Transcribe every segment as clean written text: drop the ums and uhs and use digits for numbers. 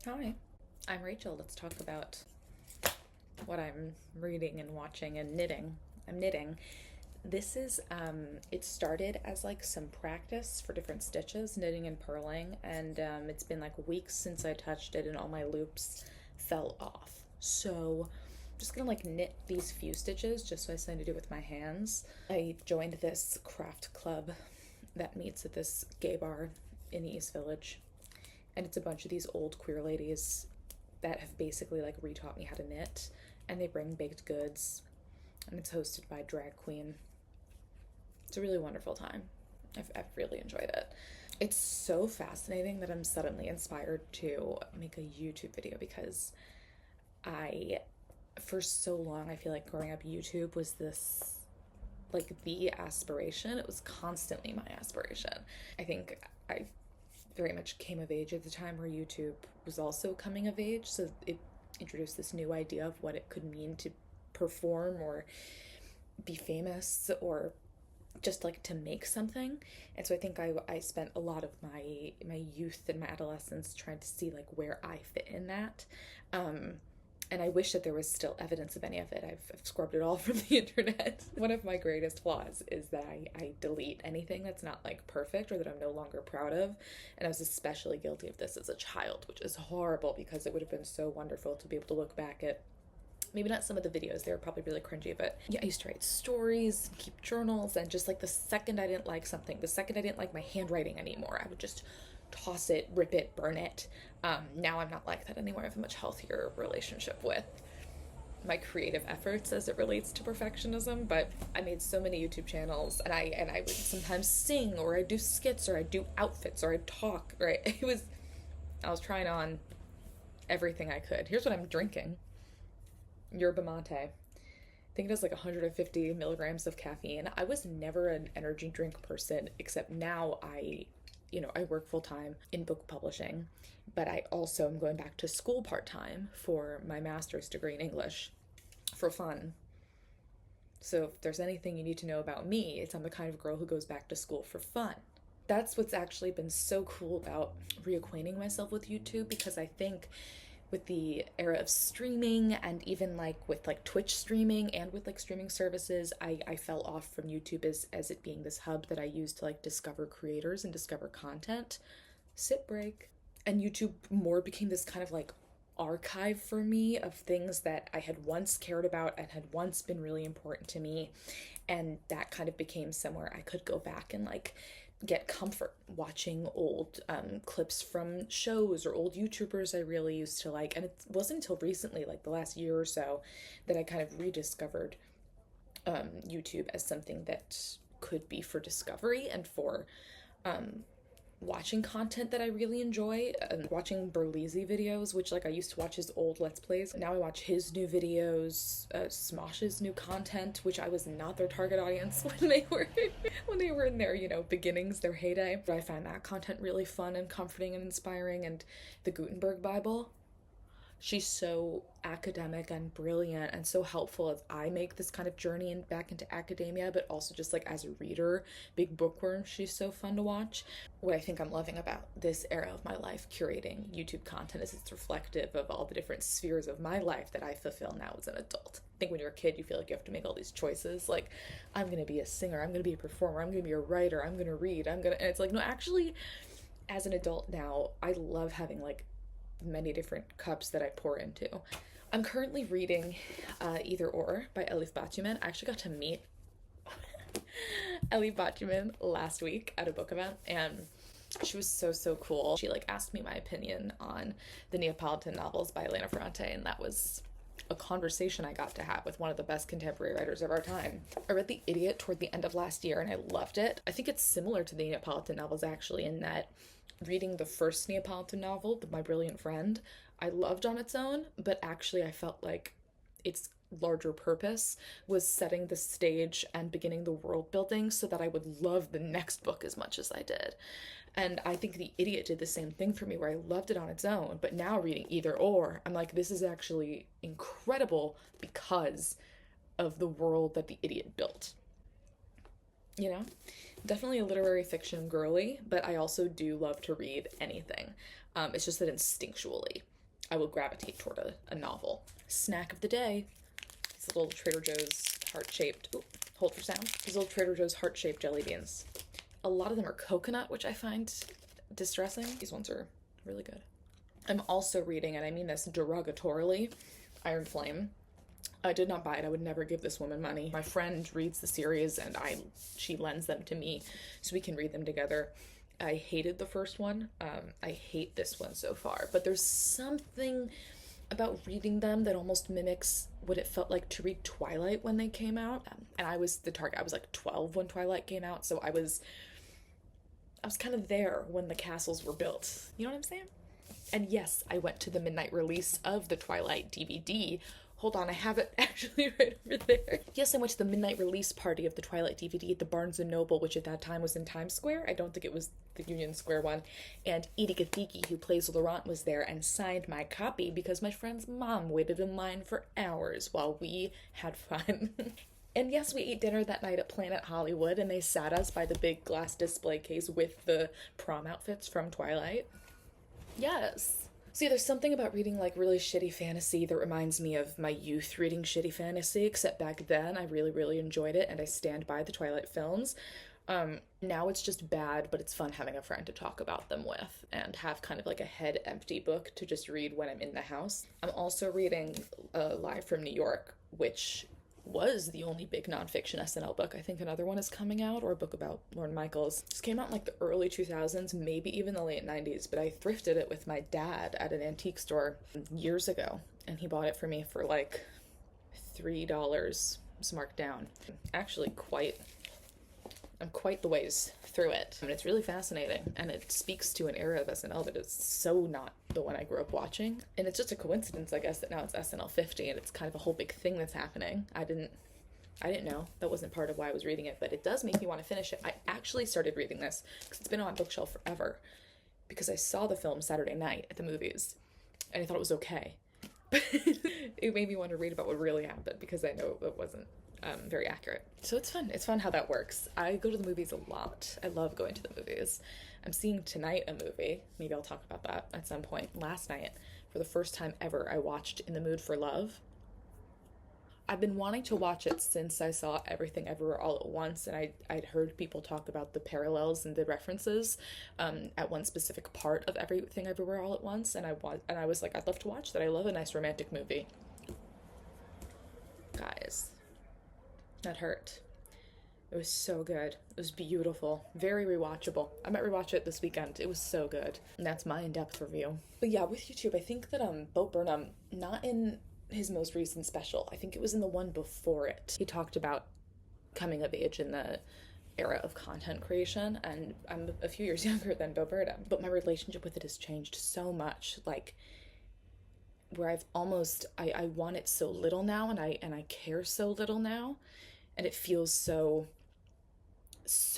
Hi, I'm Rachel. Let's talk about what I'm reading and watching and knitting. I'm knitting. It started as like some practice for different stitches, knitting and purling, and it's been like weeks since I touched it and all my loops fell off. So I'm just gonna like knit these few stitches just so I something to do with my hands. I joined this craft club that meets at this gay bar in the East Village, and it's a bunch of these old queer ladies that have basically like retaught me how to knit, and they bring baked goods, and it's hosted by a drag queen. It's a really wonderful time. I've really enjoyed it. It's so fascinating that I'm suddenly inspired to make a YouTube video because I, for so long, I feel like growing up, YouTube was this like the aspiration. It was constantly my aspiration. I think I very much came of age at the time where YouTube was also coming of age. So it introduced this new idea of what it could mean to perform or be famous or just like to make something. And so I think I spent a lot of my youth and my adolescence trying to see like where I fit in that. And I wish that there was still evidence of any of it. I've scrubbed it all from the internet. One of my greatest flaws is that I delete anything that's not like perfect or that I'm no longer proud of. And I was especially guilty of this as a child, which is horrible because it would have been so wonderful to be able to look back at maybe not some of the videos, they were probably really cringy, but yeah, I used to write stories and keep journals, and just like the second I didn't like something, the second I didn't like my handwriting anymore, I would just toss it, rip it, burn it. Now I'm not like that anymore. I have a much healthier relationship with my creative efforts as it relates to perfectionism. But I made so many YouTube channels, and I would sometimes sing, or I'd do skits, or I'd do outfits, or I'd talk, right? I was trying on everything I could. Here's what I'm drinking: yerba mate. I think it has like 150 milligrams of caffeine. I was never an energy drink person, except now I work full time in book publishing, but I also am going back to school part time for my master's degree in English for fun. So if there's anything you need to know about me, it's I'm the kind of girl who goes back to school for fun. That's what's actually been so cool about reacquainting myself with YouTube, because I think with the era of streaming, and even like with like Twitch streaming and with like streaming services, I fell off from YouTube as it being this hub that I use to like discover creators and discover content. Sit break. And YouTube more became this kind of like archive for me of things that I had once cared about and had once been really important to me. And that kind of became somewhere I could go back and like get comfort watching old clips from shows or old YouTubers I really used to like. And it wasn't until recently, like the last year or so, that I kind of rediscovered YouTube as something that could be for discovery and for watching content that I really enjoy, and watching Burleezy videos, which like I used to watch his old Let's Plays. Now I watch his new videos, Smosh's new content, which I was not their target audience when they were in their, beginnings, their heyday. But I find that content really fun and comforting and inspiring. And the Gutenberg Bible, she's so academic and brilliant and so helpful as I make this kind of journey and back into academia, but also just like as a reader, big bookworm, she's so fun to watch. What I think I'm loving about this era of my life curating YouTube content is it's reflective of all the different spheres of my life that I fulfill now as an adult. I think when you're a kid, you feel like you have to make all these choices, like I'm gonna be a singer, I'm gonna be a performer, I'm gonna be a writer, I'm gonna read, and it's like, no, actually, as an adult now, I love having like many different cups that I pour into. I'm currently reading Either Or by Elif Batuman. I actually got to meet Elif Batuman last week at a book event, and she was so cool. She like asked me my opinion on the Neapolitan novels by Elena Ferrante, and that was a conversation I got to have with one of the best contemporary writers of our time. I read The Idiot toward the end of last year and I loved it. I think it's similar to the Neapolitan novels actually, in that reading the first Neapolitan novel, My Brilliant Friend, I loved on its own, but actually I felt like its larger purpose was setting the stage and beginning the world building so that I would love the next book as much as I did. And I think The Idiot did the same thing for me, where I loved it on its own, but now reading Either Or, I'm like, this is actually incredible because of the world that The Idiot built. You know? Definitely a literary fiction girly, but I also do love to read anything. It's just that instinctually. I will gravitate toward a novel. Snack of the day. These little Trader Joe's heart-shaped, ooh, hold for sound. These little Trader Joe's heart-shaped jelly beans. A lot of them are coconut, which I find distressing. These ones are really good. I'm also reading, and I mean this derogatorily, Iron Flame. I did not buy it. I would never give this woman money. My friend reads the series and she lends them to me so we can read them together. I hated the first one. I hate this one so far, but there's something about reading them that almost mimics what it felt like to read Twilight when they came out. And I was the target. I was like 12 when Twilight came out, so I was kind of there when the castles were built. You know what I'm saying? And yes, I went to the midnight release of the Twilight DVD. Hold on, I have it actually right over there. Yes, I went to the midnight release party of the Twilight DVD at the Barnes & Noble, which at that time was in Times Square. I don't think it was the Union Square one. And Edie Gathiki, who plays Laurent, was there and signed my copy because my friend's mom waited in line for hours while we had fun. And yes, we ate dinner that night at Planet Hollywood, and they sat us by the big glass display case with the prom outfits from Twilight. Yes. See, there's something about reading like really shitty fantasy that reminds me of my youth reading shitty fantasy, except back then I really, really enjoyed it, and I stand by the Twilight films. Now it's just bad, but it's fun having a friend to talk about them with and have kind of like a head empty book to just read when I'm in the house. I'm also reading Live from New York, which was the only big nonfiction SNL book. I think another one is coming out, or a book about Lorne Michaels. This came out in like the early 2000s, maybe even the late 90s, but I thrifted it with my dad at an antique store years ago, and he bought it for me for like $3. It's marked down. Actually I'm quite the ways through it. I mean, it's really fascinating, and it speaks to an era of SNL that is so not the one I grew up watching. And it's just a coincidence, I guess, that now it's SNL 50, and it's kind of a whole big thing that's happening. I didn't know. That wasn't part of why I was reading it, but it does make me want to finish it. I actually started reading this because it's been on my bookshelf forever, because I saw the film Saturday night at the movies, and I thought it was okay. But it made me want to read about what really happened, because I know it wasn't very accurate. So it's fun. It's fun how that works. I go to the movies a lot. I love going to the movies. I'm seeing tonight a movie. Maybe I'll talk about that at some point. Last night, for the first time ever, I watched In the Mood for Love. I've been wanting to watch it since I saw Everything Everywhere All at Once, and I'd heard people talk about the parallels and the references at one specific part of Everything Everywhere All at Once, and I was like, I'd love to watch that. I love a nice romantic movie. Guys, that hurt. It was so good. It was beautiful. Very rewatchable. I might rewatch it this weekend. It was so good. And that's my in-depth review. But yeah, with YouTube, I think that Bo Burnham, not in his most recent special, I think it was in the one before it, he talked about coming of age in the era of content creation, and I'm a few years younger than Bo Burnham, but my relationship with it has changed so much, like, where I've almost, I want it so little now, and I care so little now, and it feels so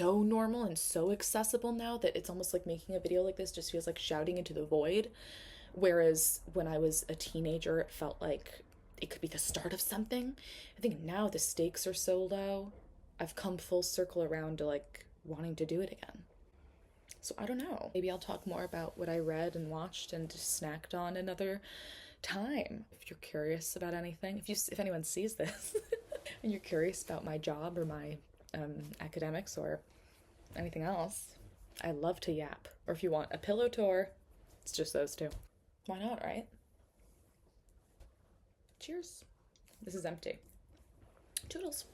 normal and so accessible now that it's almost like making a video like this just feels like shouting into the void. Whereas when I was a teenager, it felt like it could be the start of something. I think now the stakes are so low. I've come full circle around to like wanting to do it again. So I don't know. Maybe I'll talk more about what I read and watched and snacked on another time. If you're curious about anything, if anyone sees this and you're curious about my job or my academics or anything else, I love to yap. Or if you want a pillow tour, it's just those two. Why not, right? Cheers. This is empty. Toodles.